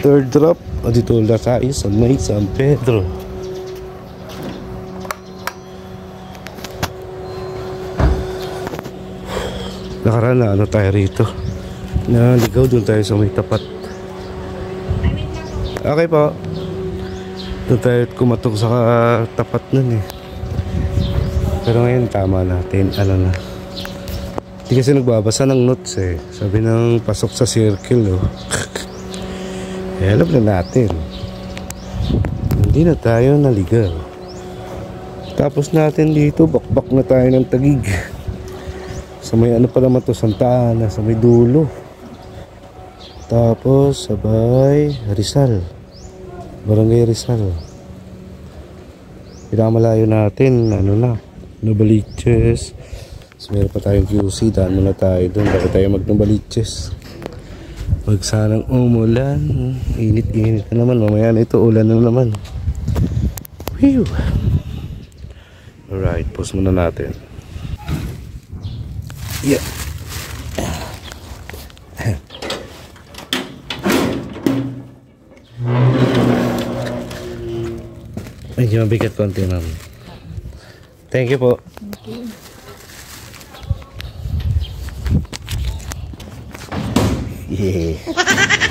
third drop. Dito na tayo sa may San Pedro. Nakaraan na ano tayo rito. Naligaw doon tayo sa may tapat. Okay po. Doon tayo kumatok sa tapat nun eh. Pero ngayon tama natin. Ano na. Hindi kasi nagbabasa ng notes eh. Sabi ng pasok sa circle oh. Eh alam na natin. Hindi na tayo naligaw. Tapos natin dito bakbak na tayo ng Taguig. Sa may ano pa naman to, Santa Ana, sa may dulo. Tapos sabay Rizal, Barangay Rizal. Pinakamalayo natin ano na, Novaliches. So meron pa tayong QC. Daan muna tayo doon bago tayo mag-Novaliches. Huwag sanang umulan. Init-init na naman. Mamaya na ito ulan na naman. Whew. Alright, pause muna natin. Yeah. Medyo mabigat konti, ma'am. Thank you po. Okay. Yeah.